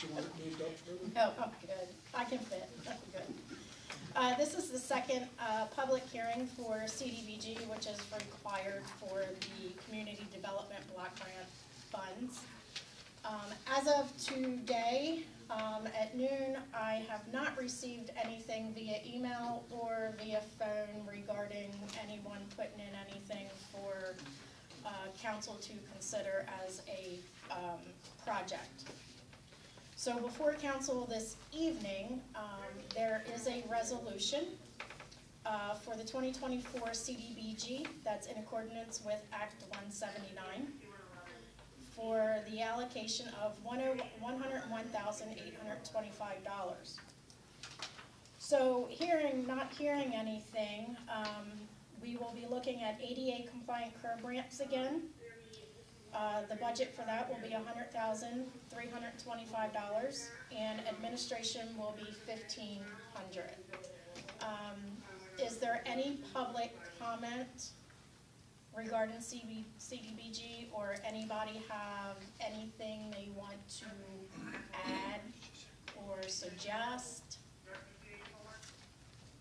Do you want it moved up further? No, I'm good. I can fit. I'm good. This is the second public hearing for CDBG, which is required for the Community Development Block Grant Funds. As of today, at noon, I have not received anything via email or via phone regarding anyone putting in anything for council to consider as a project. So before council this evening, there is a resolution for the 2024 CDBG that's in accordance with Act 179 for the allocation of $101,825. So not hearing anything, we will be looking at ADA compliant curb ramps again. The budget for that will be $100,325, and administration will be $1,500. Is there any public comment regarding CDBG, or anybody have anything they want to add or suggest?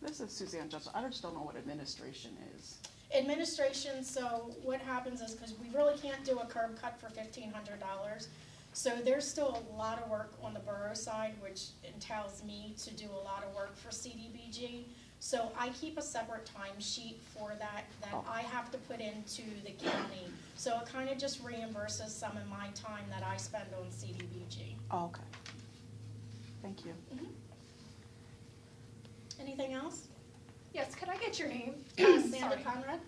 This is Suzanne Johnson. I just don't know what administration is. Administration, so what happens is, because we really can't do a curb cut for $1,500, so there's still a lot of work on the borough side, which entails me to do a lot of work for CDBG. So I keep a separate timesheet for that I have to put into the county. So it kind of just reimburses some of my time that I spend on CDBG. Oh, okay. Thank you. Mm-hmm. Anything else? Yes, could I get your name? Sandy Sorry. Conrad?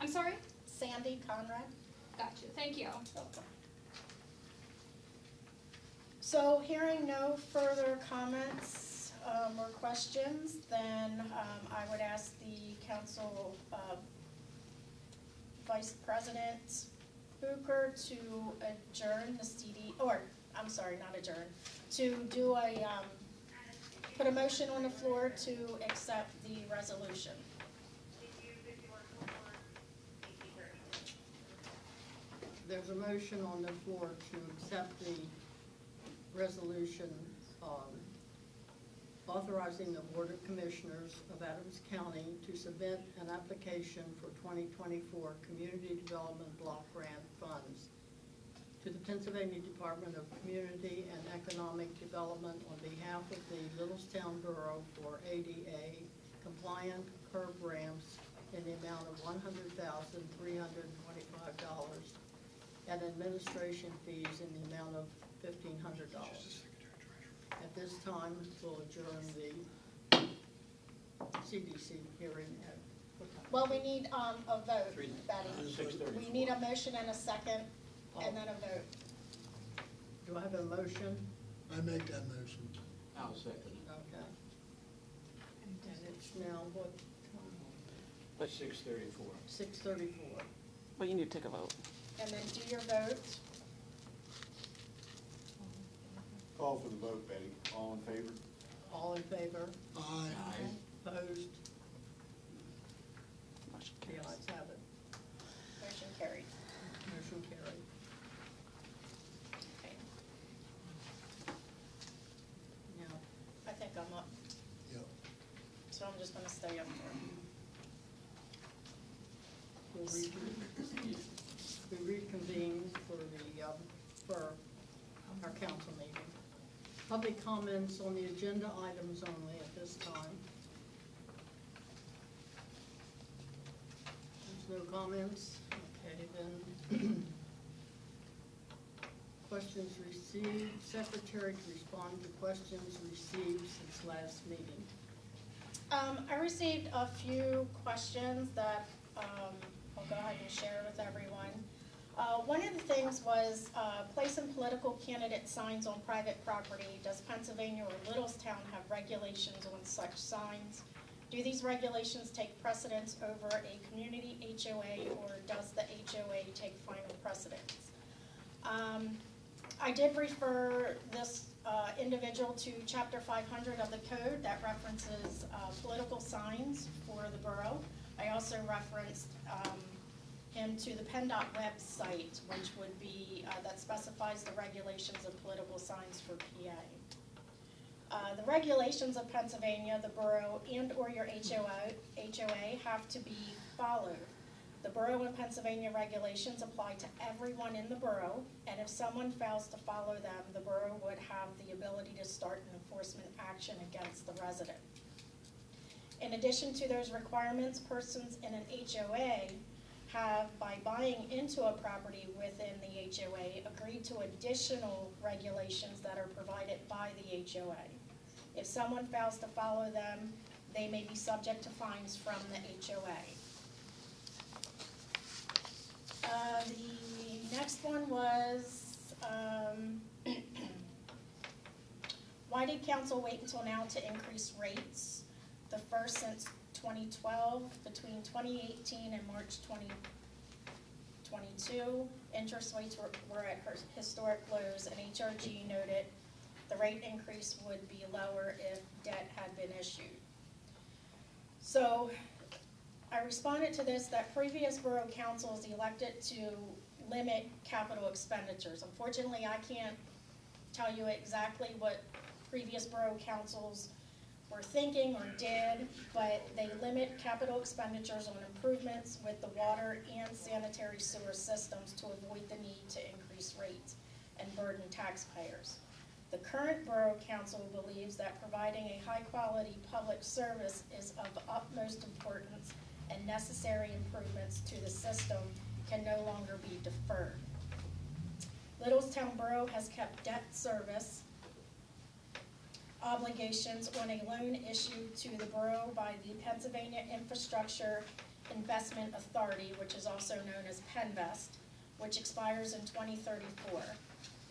I'm sorry? Sandy Conrad. Gotcha, thank you. Welcome. So hearing no further comments or questions, then I would ask the council Vice President Booker to adjourn the to do put a motion on the floor to accept the resolution. There's a motion on the floor to accept the resolution authorizing the Board of Commissioners of Adams County to submit an application for 2024 Community Development Block Grant Funds to the Pennsylvania Department of Community and Economic Development on behalf of the Littlestown Borough for ADA compliant curb ramps in the amount of $100,325 and administration fees in the amount of $1,500. At this time, we'll adjourn the CDC hearing at what time? Well, we need a vote, Betty. 6:34. We need a motion and a second, and then a vote. Do I have a motion? I make that motion. I'll second it. Okay. And it's now what time? 6:34. 6:34. But you need to take a vote. And then do your vote. Call for the vote, Betty. All in favor? All in favor? Aye. Opposed? Motion The carries. ayes have it. Motion carried. Motion carried. Okay. Now, I think I'm up, Yep. so I'm just gonna stay up there. we reconvene for our council meeting. Public comments on the agenda items only at this time. There's no comments? Okay, then. Questions received. Secretary to respond to questions received since last meeting. I received a few questions that I'll go ahead and share with everyone. One of the things was placing political candidate signs on private property. Does Pennsylvania or Littlestown have regulations on such signs? Do these regulations take precedence over a community HOA, or does the HOA take final precedence? I did refer this individual to Chapter 500 of the code that references political signs for the borough. I also referenced him to the PennDOT website, which would be, that specifies the regulations of political signs for PA. The regulations of Pennsylvania, the borough and/or your HOA have to be followed. The borough and Pennsylvania regulations apply to everyone in the borough, and if someone fails to follow them, the borough would have the ability to start an enforcement action against the resident. In addition to those requirements, persons in an HOA have, by buying into a property within the HOA, agreed to additional regulations that are provided by the HOA. If someone fails to follow them, they may be subject to fines from the HOA. The next one was, why did council wait until now to increase rates? The first since 2012, between 2018 and March 2022, interest rates were at historic lows, and HRG noted the rate increase would be lower if debt had been issued. So I responded to this that previous borough councils elected to limit capital expenditures. Unfortunately, I can't tell you exactly what previous borough councils were thinking or did, but they limit capital expenditures on improvements with the water and sanitary sewer systems to avoid the need to increase rates and burden taxpayers. The current borough council believes that providing a high-quality public service is of utmost importance, and necessary improvements to the system can no longer be deferred. Littlestown Borough has kept debt service obligations on a loan issued to the borough by the Pennsylvania Infrastructure Investment Authority, which is also known as PennVest, which expires in 2034,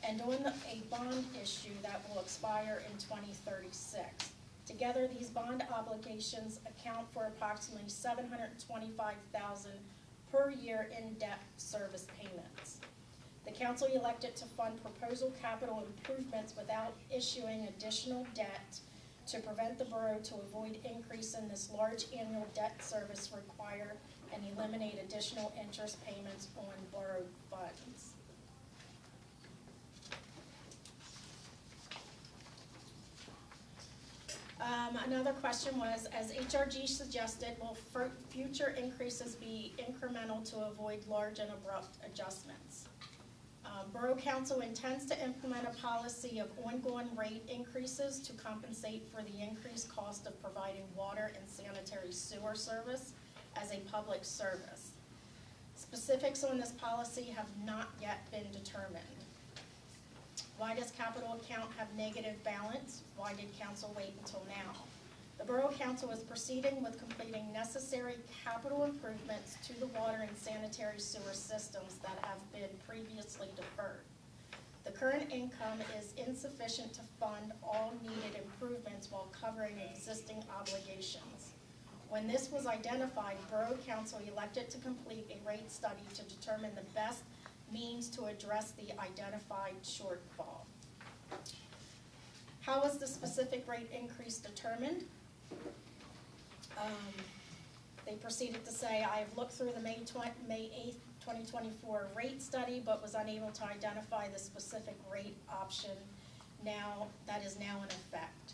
and on a bond issue that will expire in 2036. Together, these bond obligations account for approximately $725,000 per year in debt service payments. The council elected to fund proposal capital improvements without issuing additional debt to prevent the borough to avoid increase in this large annual debt service require and eliminate additional interest payments on borrowed funds. Another question was, as HRG suggested, will future increases be incremental to avoid large and abrupt adjustments? Borough Council intends to implement a policy of ongoing rate increases to compensate for the increased cost of providing water and sanitary sewer service as a public service. Specifics on this policy have not yet been determined. Why does capital account have negative balance? Why did council wait until now? The Borough Council is proceeding with completing necessary capital improvements to the water and sanitary sewer systems that have been previously deferred. The current income is insufficient to fund all needed improvements while covering existing obligations. When this was identified, Borough Council elected to complete a rate study to determine the best means to address the identified shortfall. How was the specific rate increase determined? They proceeded to say, I have looked through the May 8th, 2024 rate study, but was unable to identify the specific rate option that is now in effect.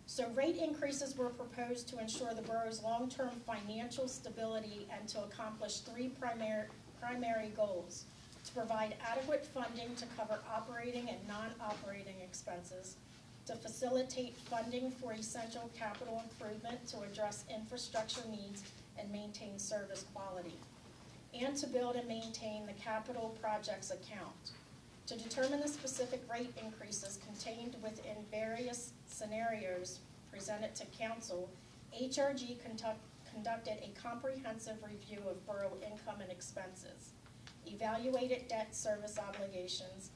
So rate increases were proposed to ensure the borough's long-term financial stability and to accomplish three primary goals: to provide adequate funding to cover operating and non-operating expenses, to facilitate funding for essential capital improvement to address infrastructure needs and maintain service quality, and to build and maintain the capital projects account. To determine the specific rate increases contained within various scenarios presented to council, HRG conducted a comprehensive review of borough income and expenses, evaluated debt service obligations,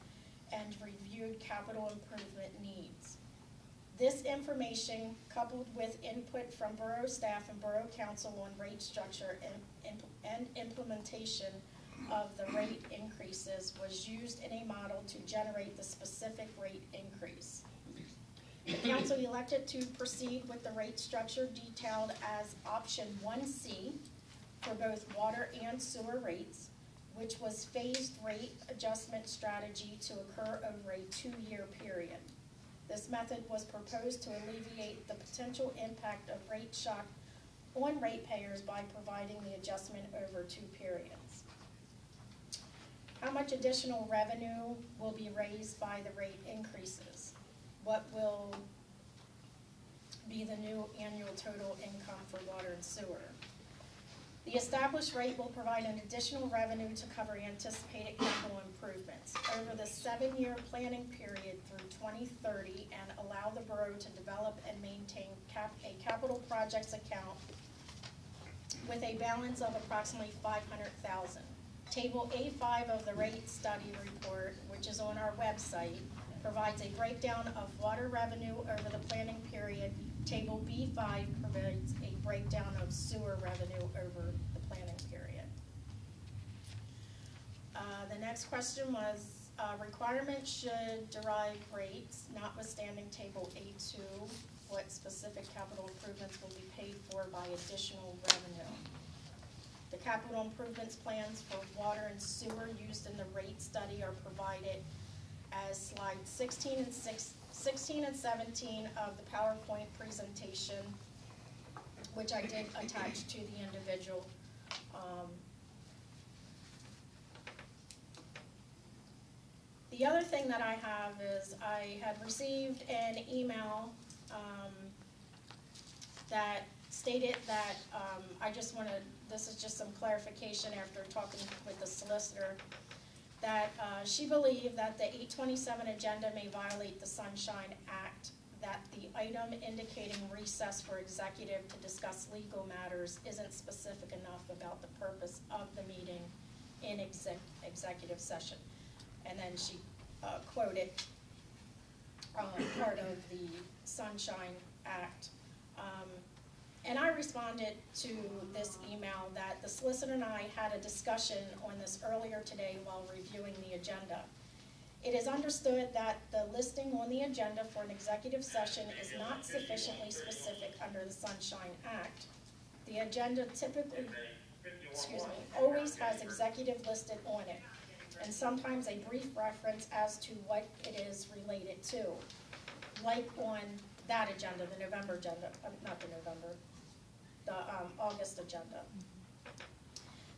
and reviewed capital improvement needs. This information, coupled with input from borough staff and borough council on rate structure and implementation of the rate increases, was used in a model to generate the specific rate increase. The council elected to proceed with the rate structure detailed as option 1C for both water and sewer rates. which was phased rate adjustment strategy to occur over a 2-year period. This method was proposed to alleviate the potential impact of rate shock on ratepayers by providing the adjustment over 2 periods. How much additional revenue will be raised by the rate increases? What will be the new annual total income for water and sewer? The established rate will provide an additional revenue to cover anticipated capital improvements over the 7-year planning period through 2030 and allow the borough to develop and maintain a capital projects account with a balance of approximately $500,000. Table A5 of the rate study report, which is on our website, provides a breakdown of water revenue over the planning period. Table B5 provides a breakdown of sewer revenue over the planning period. The next question was, requirements should derive rates, notwithstanding Table A2, what specific capital improvements will be paid for by additional revenue. The capital improvements plans for water and sewer used in the rate study are provided as slides 16 and 17 of the PowerPoint presentation, which I did attach to the individual. The other thing that I have is I had received an email that stated that I just want to, this is just some clarification after talking with the solicitor, that she believed that the 827 agenda may violate the Sunshine Act, that the item indicating recess for executive to discuss legal matters isn't specific enough about the purpose of the meeting in executive session. And then she quoted part of the Sunshine Act. And I responded to this email that the solicitor and I had a discussion on this earlier today while reviewing the agenda. It is understood that the listing on the agenda for an executive session is not sufficiently specific under the Sunshine Act. The agenda typically, always has executive listed on it, and sometimes a brief reference as to what it is related to, like on that agenda, the November agenda, not the November, the August agenda.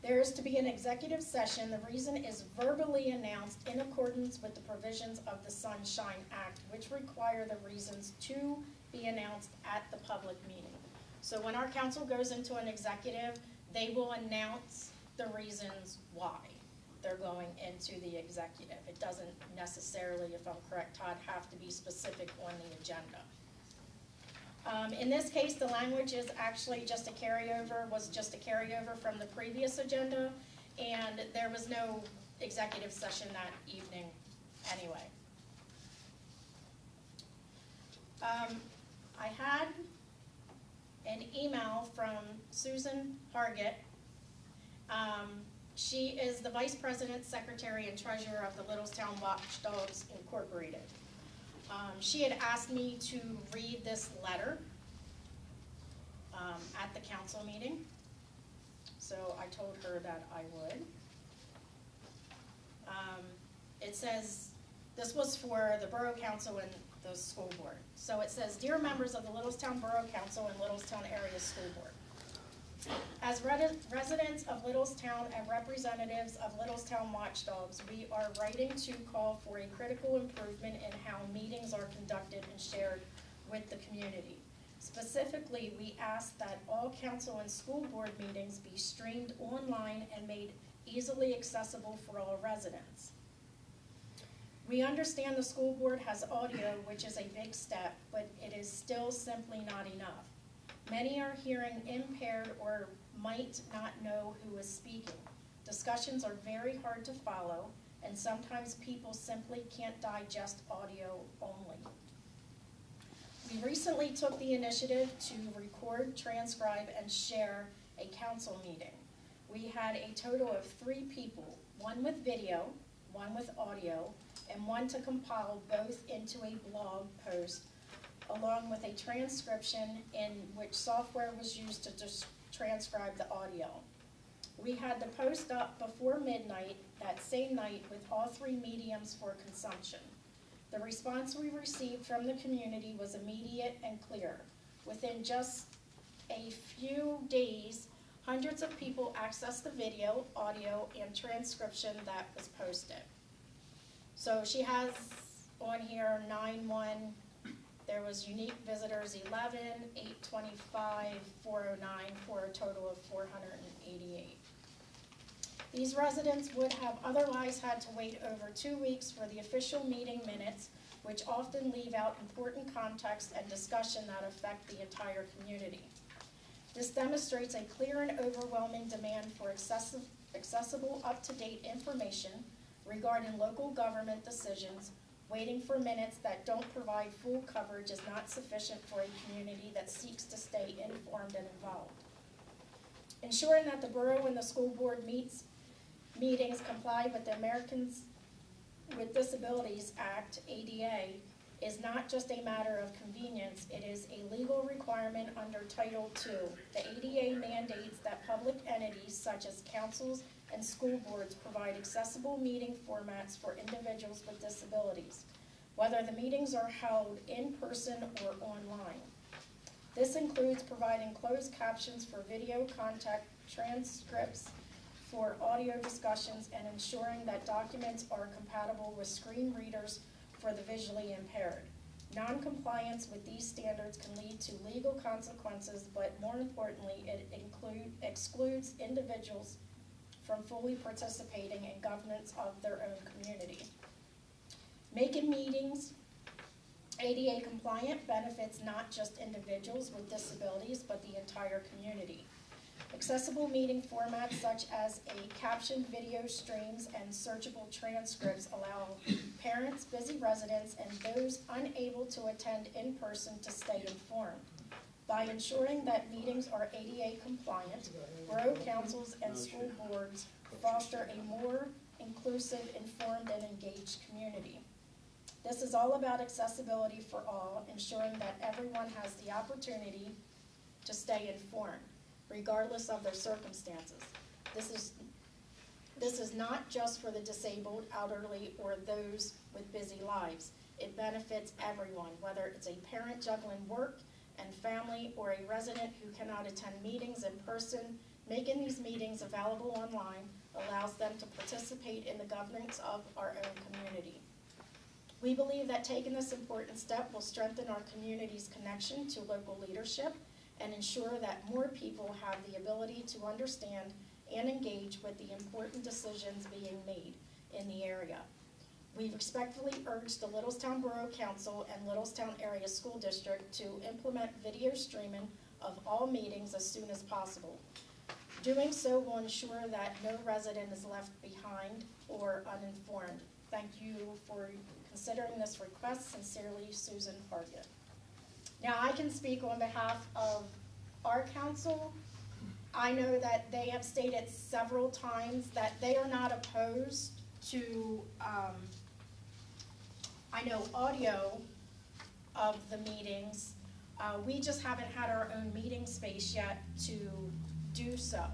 There is to be an executive session. The reason is verbally announced in accordance with the provisions of the Sunshine Act, which require the reasons to be announced at the public meeting. So when our council goes into an executive, they will announce the reasons why they're going into the executive. It doesn't necessarily, if I'm correct, Todd, have to be specific on the agenda. In this case, the language is actually just a carryover, was just a carryover from the previous agenda, and there was no executive session that evening anyway. I had an email from Susan Hargett. She is the Vice President, Secretary, and Treasurer of the Littlestown Watchdogs Incorporated. She had asked me to read this letter at the council meeting, so I told her that I would. It says, this was for the Borough Council and the school board. So it says, Dear members of the Littlestown Borough Council and Littlestown Area School Board, as residents of Littlestown and representatives of Littlestown Watchdogs, we are writing to call for a critical improvement in how meetings are conducted and shared with the community. Specifically, we ask that all council and school board meetings be streamed online and made easily accessible for all residents. We understand the school board has audio, which is a big step, but it is still simply not enough. Many are hearing impaired or might not know who is speaking. Discussions are very hard to follow, and sometimes people simply can't digest audio only. We recently took the initiative to record, transcribe, and share a council meeting. We had a total of 3 people, one with video, one with audio, and one to compile both into a blog post, along with a transcription in which software was used to transcribe the audio. We had the post up before midnight that same night with all 3 mediums for consumption. The response we received from the community was immediate and clear. Within just a few days, hundreds of people accessed the video, audio, and transcription that was posted. So she has on here 9-1, there was unique visitors 11, 825, 409, for a total of 488. These residents would have otherwise had to wait over 2 weeks for the official meeting minutes, which often leave out important context and discussion that affect the entire community. This demonstrates a clear and overwhelming demand for accessible, up-to-date information regarding local government decisions. Waiting for minutes that don't provide full coverage is not sufficient for a community that seeks to stay informed and involved. Ensuring that the borough and the school board meetings comply with the Americans with Disabilities Act, ADA, is not just a matter of convenience, it is a legal requirement under Title II. The ADA mandates that public entities such as councils and school boards provide accessible meeting formats for individuals with disabilities, whether the meetings are held in person or online. This includes providing closed captions for video content, transcripts for audio discussions, and ensuring that documents are compatible with screen readers for the visually impaired. Non-compliance with these standards can lead to legal consequences, but more importantly, it excludes individuals from fully participating in governance of their own community. Making meetings ADA compliant benefits not just individuals with disabilities, but the entire community. Accessible meeting formats such as a captioned video streams and searchable transcripts allow parents, busy residents, and those unable to attend in person to stay informed. By ensuring that meetings are ADA compliant, borough councils and school boards foster a more inclusive, informed, and engaged community. This is all about accessibility for all, ensuring that everyone has the opportunity to stay informed, regardless of their circumstances. This is not just for the disabled, elderly, or those with busy lives. It benefits everyone, whether it's a parent juggling work and family or a resident who cannot attend meetings in person. Making these meetings available online allows them to participate in the governance of our own community. We believe that taking this important step will strengthen our community's connection to local leadership and ensure that more people have the ability to understand and engage with the important decisions being made in the area. We respectfully urge the Littlestown Borough Council and Littlestown Area School District to implement video streaming of all meetings as soon as possible. Doing so will ensure that no resident is left behind or uninformed. Thank you for considering this request. Sincerely, Susan Hargett. Now, I can speak on behalf of our council. I know that they have stated several times that they are not opposed to, I know, audio of the meetings. We just haven't had our own meeting space yet to do so.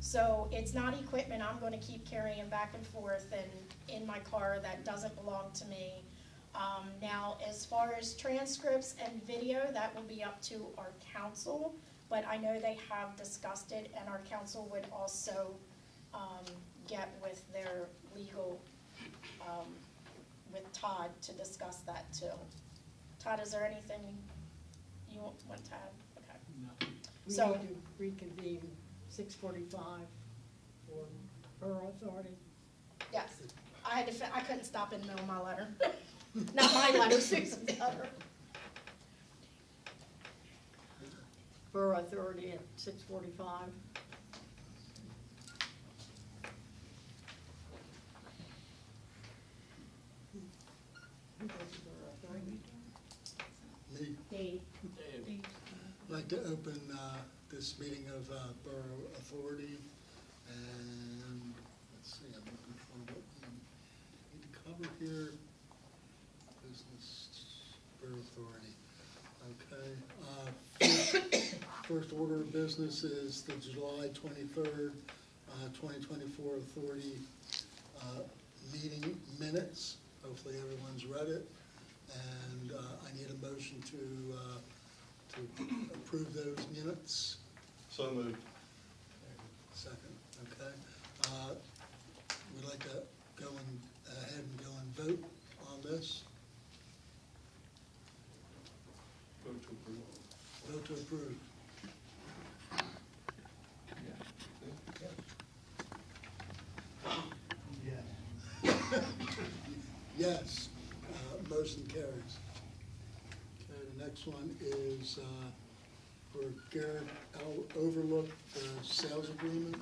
So it's not equipment I'm going to keep carrying back and forth and in my car that doesn't belong to me. Now, as far as transcripts and video, that will be up to our council, but I know they have discussed it, and our council would also get with their legal, with Todd to discuss that too. Todd, is there anything you want to add? Okay. No. We So- need to reconvene 6:45 for Borough Authority. Yes, I couldn't stop in the middle of my letter. Not my letter, Susan's letter. Borough Authority at 6:45. Who goes to Borough Authority? Me. Dave. I'd like to open this meeting of Borough Authority, and let's see, I'm looking for what we need to cover here. Business, Borough Authority. Okay. First order of business is the July 23rd 2024 authority meeting minutes. Hopefully everyone's read it. And I need a motion to approve those minutes. So moved. Second, okay. We'd like to go ahead and go and vote on this. Vote to approve. Vote to approve. Yes, motion carries. Okay, the next one is for Garrett Overlook sales agreement.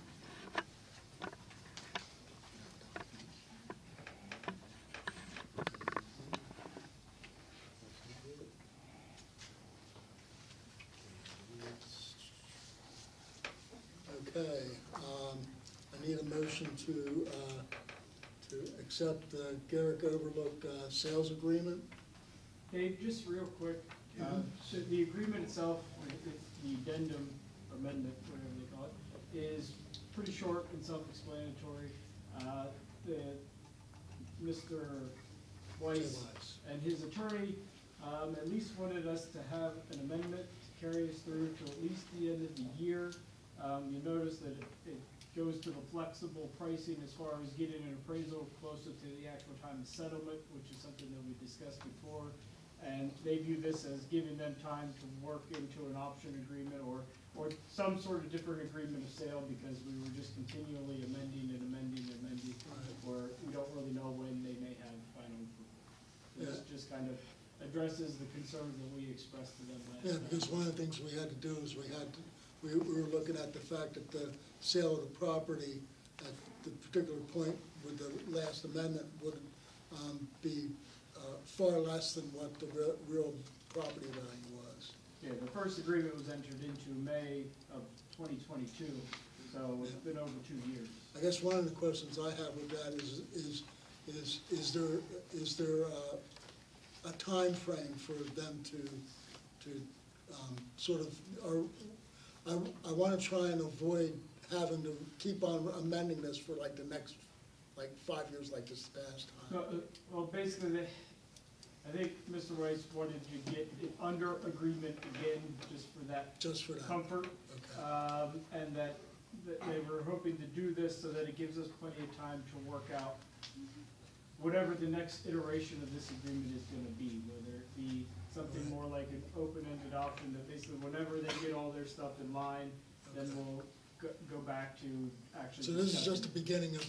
Okay, I need a motion to accept the Garrick Overlook sales agreement. Dave, just real quick, so the agreement itself, the addendum amendment, whatever they call it, is pretty short and self-explanatory. Mr. Weiss and his attorney at least wanted us to have an amendment to carry us through to at least the end of the year. You notice that it goes to the flexible pricing as far as getting an appraisal closer to the actual time of settlement, which is something that we discussed before. And they view this as giving them time to work into an option agreement or some sort of different agreement of sale, because we were just continually amending and amending and amending, where we don't really know when they may have final approval. This just kind of addresses the concerns that we expressed to them last Yeah, time. because one of the things we had to do is we were looking at the fact that the sale of the property at the particular point with the last amendment would be far less than what the real property value was. Yeah, the first agreement was entered into May of 2022, so it's been over 2 years. I guess one of the questions I have with that is there a time frame for them to sort of, I want to try and avoid having to keep on amending this for like the next, 5 years like this past time. No, well, basically, I think Mr. Weiss wanted to get it under agreement again, just for that comfort. Okay. And that they were hoping to do this so that it gives us plenty of time to work out whatever the next iteration of this agreement is gonna be, whether it be something more like an open-ended option that basically whenever they get all their stuff in line, then we'll go back to actually. So this is discussing. just the beginning of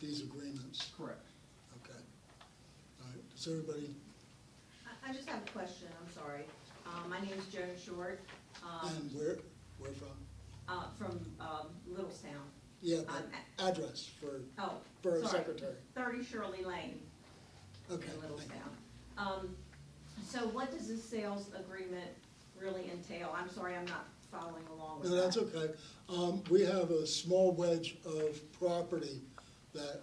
these agreements? Correct. Okay. All right, does everybody, I just have a question, I'm sorry. My name is Joan Short. and where from? From Littlestown. Yeah, the address for Oh, Borough sorry. Secretary. 30 Shirley Lane Okay. in thank you. Littlestown. So what does this sales agreement really entail? I'm sorry, I'm not following along with No, that. that's okay. We have a small wedge of property that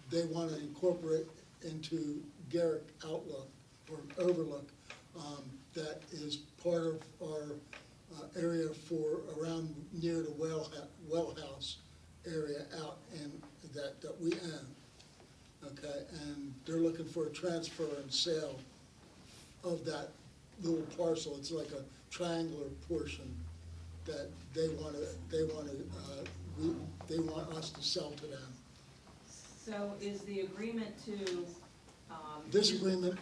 they want to incorporate into Garrick Outlook or Overlook. That is part of our area for around near the well house area out in that we own. Okay, and they're looking for a transfer and sale of that little parcel. It's like a triangular portion that they want us to sell to them. So is the agreement to? This agreement,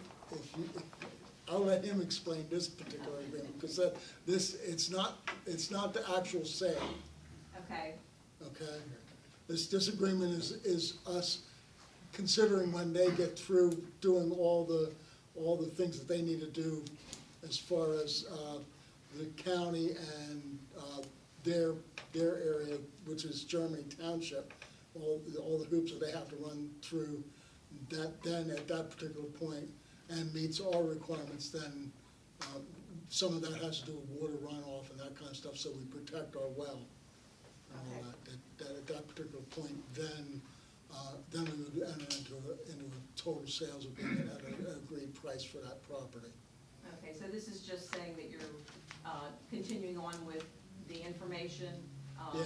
I'll let him explain this particular agreement, because it's not the actual sale, Okay, okay? This agreement is us considering when they get through doing all the things that they need to do as far as the county and their area, which is Germany Township, all the hoops that they have to run through, that then at that particular point, and meets our requirements, then some of that has to do with water runoff and that kind of stuff, so we protect our well and all that at that particular point, then we would enter into a total sales agreement at an agreed price for that property. okay, so this is just saying that you're continuing on with the information Yeah,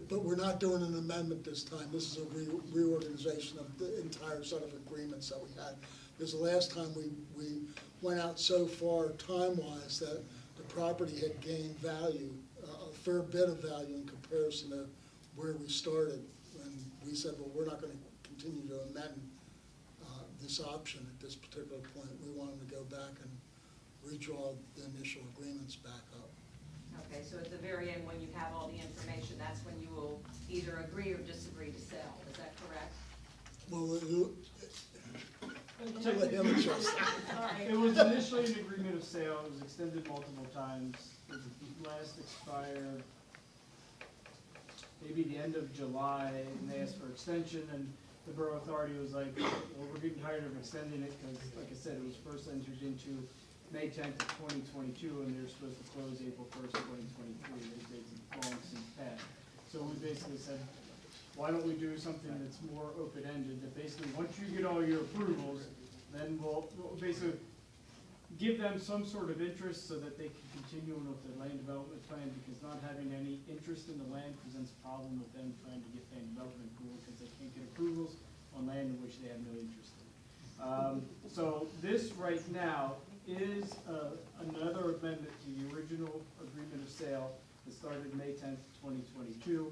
but we're not doing an amendment this time. This is a reorganization of the entire set of agreements that we had. Because the last time we went out so far time-wise that the property had gained value, a fair bit of value in comparison to where we started. And we said, well, we're not gonna continue to amend this option at this particular point. We want them to go back and redraw the initial agreements back up. Okay, so at the very end, when you have all the information, that's when you will either agree or disagree to sell, is that correct? Well, let him address that. It was initially an agreement of sale, it was extended multiple times, it last expired maybe the end of July, and they asked for extension, and the Borough Authority was like, well, we're getting tired of extending it, because, like I said, it was first entered into May 10th of 2022, and they're supposed to close April 1st, 2023, they've long since passed. So we basically said, why don't we do something that's more open-ended, that basically, once you get all your approvals, then we'll basically give them some sort of interest so that they can continue with their land development plan, because not having any interest in the land presents a problem with them trying to get land development approval, because they can't get approvals on land in which they have no interest in. So this right now is another amendment to the original agreement of sale that started May 10th, 2022.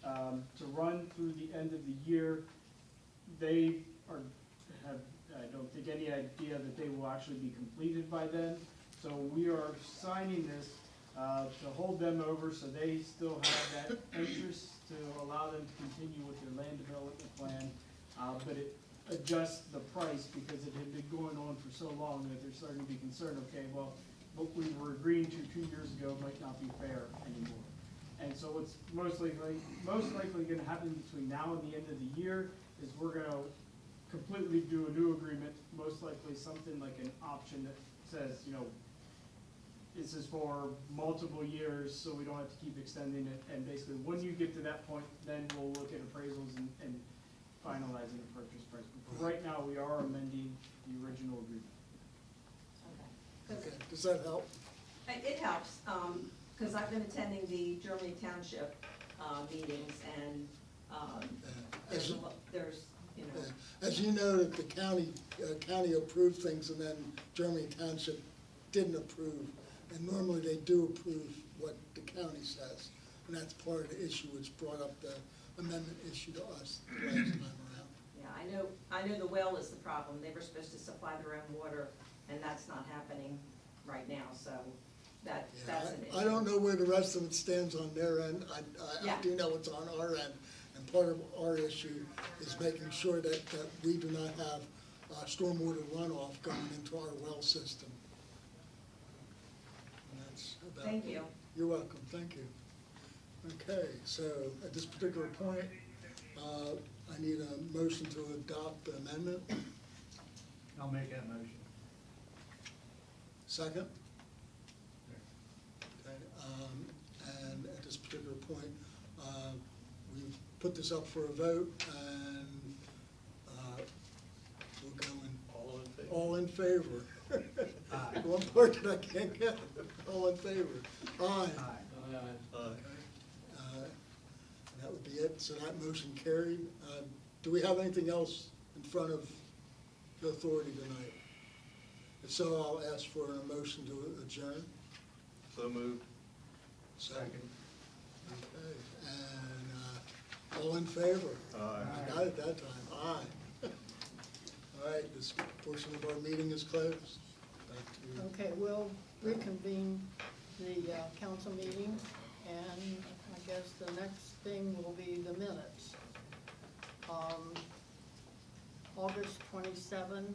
To run through the end of the year. They have, I don't think, any idea that they will actually be completed by then. So we are signing this to hold them over so they still have that interest to allow them to continue with their land development plan. But it adjusts the price because it had been going on for so long that they're starting to be concerned, okay, well, what we were agreeing to 2 years ago might not be fair anymore. And so what's most likely gonna happen between now and the end of the year is we're gonna completely do a new agreement, most likely something like an option that says, you know, this is for multiple years, so we don't have to keep extending it. And basically, when you get to that point, then we'll look at appraisals and finalizing the purchase price. But for right now, we are amending the original agreement. Okay. Okay, does that help? It helps, because I've been attending the Germany Township meetings, and As you- there's, you know. As you know, that the county approved things and then Germany Township didn't approve. And normally they do approve what the county says. And that's part of the issue which brought up the amendment issue to us the last time around. Yeah, I know the well is the problem. They were supposed to supply their own water, and that's not happening right now, so that's an issue. I don't know where the rest of it stands on their end. I Yeah. do know it's on our end. And part of our issue is making sure that we do not have stormwater runoff going into our well system. And that's about Thank you. You're welcome, thank you. Okay, so at this particular point, I need a motion to adopt the amendment. I'll make that motion. Second? Okay, and at this particular point, we've put this up for a vote, and we'll go in. All in favor? Aye. One part that I can't get. All in favor? Aye. Aye. Okay. And that would be it, so that motion carried. Do we have anything else in front of the authority tonight? If so, I'll ask for a motion to adjourn. So moved. Second. Okay, and all in favor? Aye. I got it that time, aye. All right, this portion of our meeting is closed. Back to you. Okay, we'll reconvene the council meeting, and I guess the next thing will be the minutes. August 27th,